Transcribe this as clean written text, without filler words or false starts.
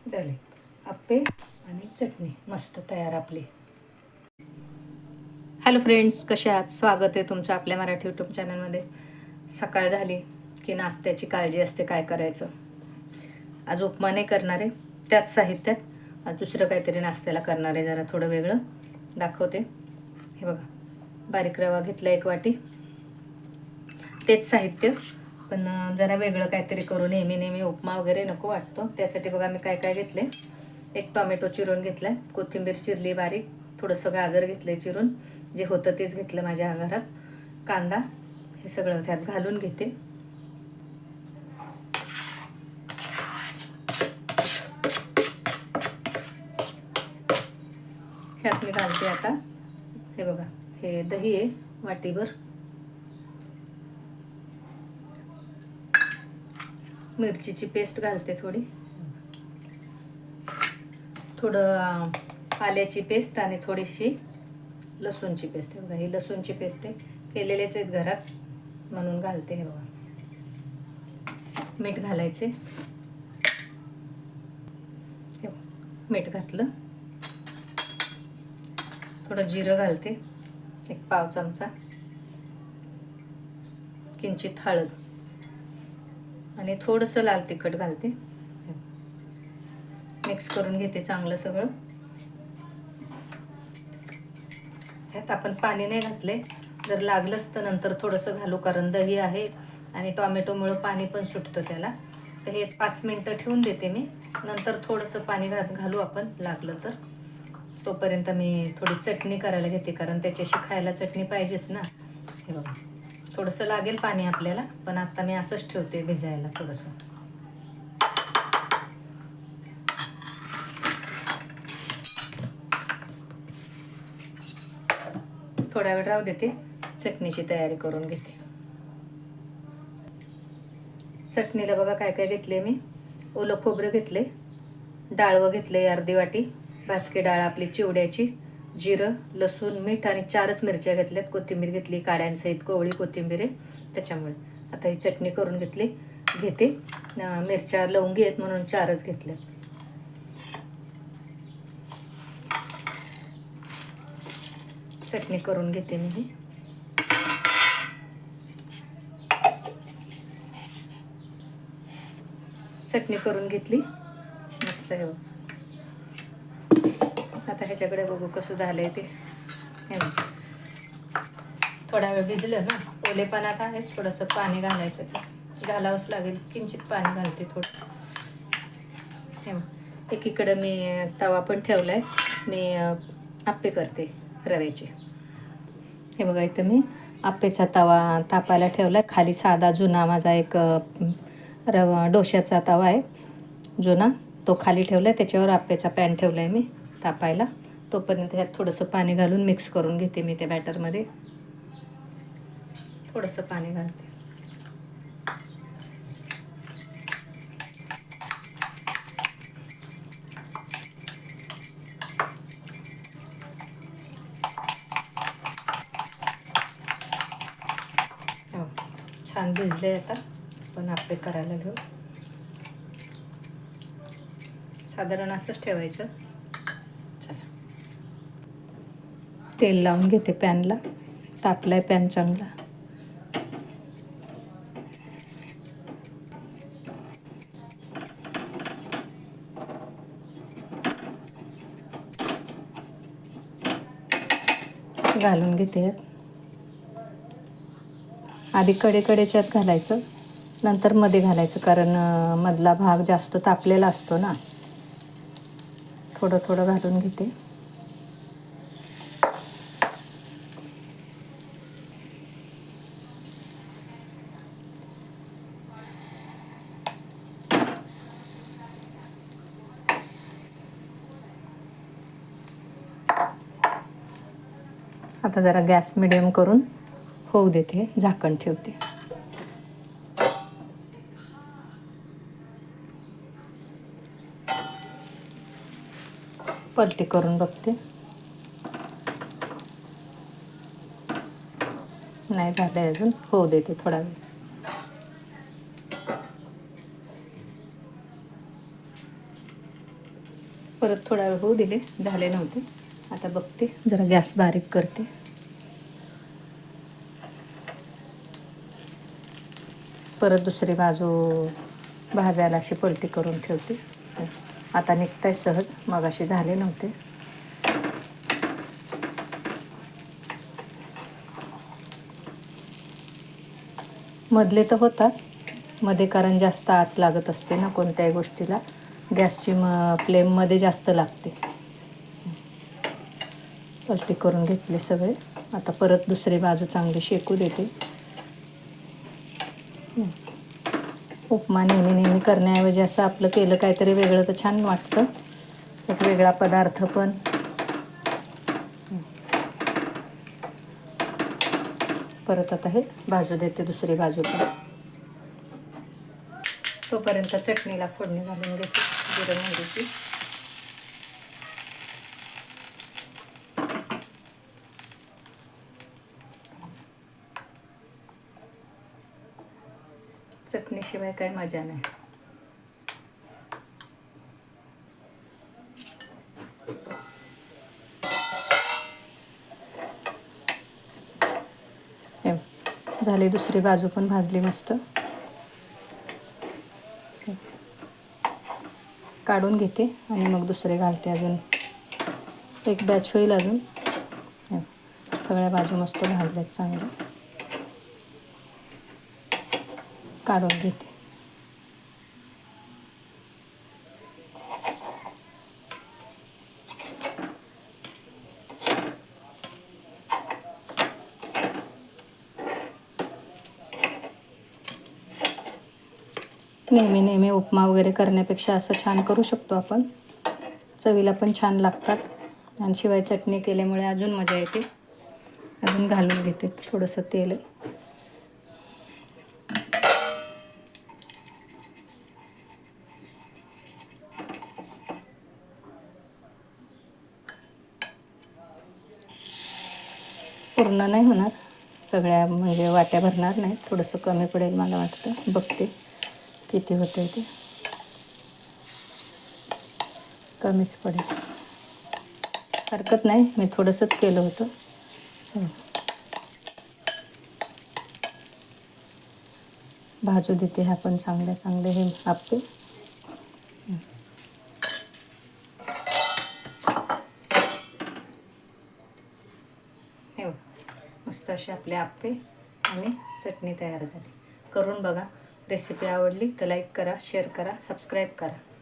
झाले आप्पे आणि चटणी मस्त तयार आपली. हॅलो फ्रेंड्स, कसे आहात? स्वागत आहे तुमचं आपल्या मराठी यूट्यूब चॅनलमध्ये. सकाळ झाली की नाश्त्याची काळजी असते, काय करायचं. आज उपमा नाही करणार आहे, त्याच साहित्यात आज दुसरं काहीतरी नाश्त्याला करणार आहे, जरा थोडं वेगळं दाखवते. हे बघा, बारीक रवा घेतला 1 वाटी, तेच साहित्य पण जरा वेगळं काहीतरी करू. नेहमी उपमा वगैरे नको वाटतो. त्यासाठी बघा मी काय काय घेतले. 1 टोमॅटो चिरून घेतला आहे, कोथिंबीर चिरली बारीक, थोडंसं गाजर घेतलं आहे चिरून, जे होतं तेच घेतलं माझ्या घरात. कांदा हे सगळं त्यात घालून घेते. ह्यात मी घालते आता, हे बघा, हे दही आहे वाटीभर, मिरचीची पेस्ट घालते थोडं आल्याची पेस्ट आणि थोडीशी लसूणची पेस्ट. हे बघा, ही लसूणची पेस्ट आहे, केलेलेच आहेत घरात म्हणून घालते. हे बघा, मीठ घालायचे, मीठ घातलं, थोडं जिरं घालते, 1 पाव चमचा, किंचित हळद आणि थोडंसं लाल तिखट घालते. मिक्स करून घेते चांगलं सगळं. ह्यात आपण पाणी नाही घातले, जर लागलंच तर नंतर थोडंसं घालू, कारण दही आहे आणि टोमॅटोमुळं पाणी पण सुटतं त्याला. तर हे 5 मिनटं ठेवून देते मी, नंतर थोडंसं पाणी घालू आपण लागलं तर. तोपर्यंत मी थोडी चटणी करायला घेते, कारण त्याच्याशी खायला चटणी पाहिजेच ना. हे बघा, थोडंसं लागेल पाणी आपल्याला, पण आता मी असंच ठेवते भिजायला थोडंसं. थोड्या वेळ राहू देते, चटणीची तयारी करून घेते. चटणीला बघा काय काय घेतले मी. ओलं खोबरं घेतले, डाळवं घेतले अर्धी वाटी, भाजकी डाळ आपली चिवड्याची, जिरं, लसूण, मीठ आणि 4च मिरच्या घेतल्यात, कोथिंबीर घेतली काड्यांसहित, कोवळी कोथिंबीर आहे त्याच्यामुळे. आता ही चटणी करून घेते. मिरच्या लवंगी आहेत म्हणून 4च घेतल्यात. चटणी करून घेते मी ही. चटणी करून घेतली मस्त आहे. आता ह्याच्याकडे बघू कसं झालंय ते. थोडा वेळ भिजलं ना, ओलेपणात आहेच, थोडंसं पाणी घालायचं, ते घालावंच लागेल, किंचित पाणी घालते थोडं. एकीकडं मी तवा पण ठेवलाय, मी आप्पे करते रव्याचे. हे बघा, इथं मी आप्पेचा तवा तापायला ठेवला आहे. खाली साधा जुना माझा एक डोश्याचा तवा आहे जुना, तो खाली ठेवला आहे, त्याच्यावर आप्पेचा पॅन ठेवला आहे मी तापायला. तोपर्यंत ह्यात थोडंसं पाणी घालून मिक्स करून घेते मी त्या बॅटरमध्ये. थोडंसं पाणी घालते. छान भिजले, आता पण आप्पे करायला घेऊ. साधारण असंच ठेवायचं. चला, तेल लावून घेते पॅनला, तापलाय पॅन चांगला. घालून घेते. आधी कडेकडेच्यात घालायचं, नंतर मध्ये घालायचं, कारण मधला भाग जास्त तापलेला असतो ना. थोडं थोडं घालून घेते. आता जरा गॅस मिडियम करून होऊ देते, झाकण ठेवते. पलटी करून बघते, नाही झालं अजून, होऊ देते थोडा वेळ. परत थोडा वेळ होऊ दिले, झाले नव्हते. आता बघते, जरा गॅस बारीक करते. परत दुसरी बाजू भाजायला अशी पलटी करून ठेवते. आता निघताय सहज, मगाशी झाले नव्हते. मधले तर होतात मध्ये, कारण जास्त आच लागत असते ना कोणत्याही गोष्टीला. गॅसची फ्लेममध्ये जास्त लागते. पलटी करून घेतले सगळे. आता परत दुसरी बाजू चांगली शेकू देते. उपमा नेहमी करण्याऐवजी असं आपलं केलं काहीतरी वेगळं तर छान वाटतं. एक वेगळा पदार्थ पण. परत आता हे भाजू देते दुसरी बाजू पण. तोपर्यंत चटणीला फोडणी घालून घेते जिरं मोहरीची. चटणीशिवाय काही मजा नाही. झाली दुसरी बाजू पण भाजली मस्त. काढून घेते आणि मग दुसरे घालते. अजून एक बॅच होईल अजून. सगळ्या बाजू मस्त भाजल्यात चांगल्या. काढून घेते. नेहमी उपमा वगैरे करण्यापेक्षा असं छान करू शकतो आपण. चवीला पण छान लागतात. आणि शिवाय चटणी केल्यामुळे अजून मजा येते. अजून घालून घेते थोडंसं तेल. पूर्ण नाही होणार, सगळ्या म्हणजे वाट्या भरणार नाही. थोडंसं कमी पडेल मला वाटतं. बघते किती होते ते. कमीच पडेल, हरकत नाही. मी थोडंसंच केलं होतं. भाजू देते ह्या पण चांगले हे आप्पे. हे मस्त असे आपले आप्पे आणि चटणी तयार झाली. करून बघा. रेसिपी आवडली तर लाईक करा, शेअर करा, सबस्क्राईब करा.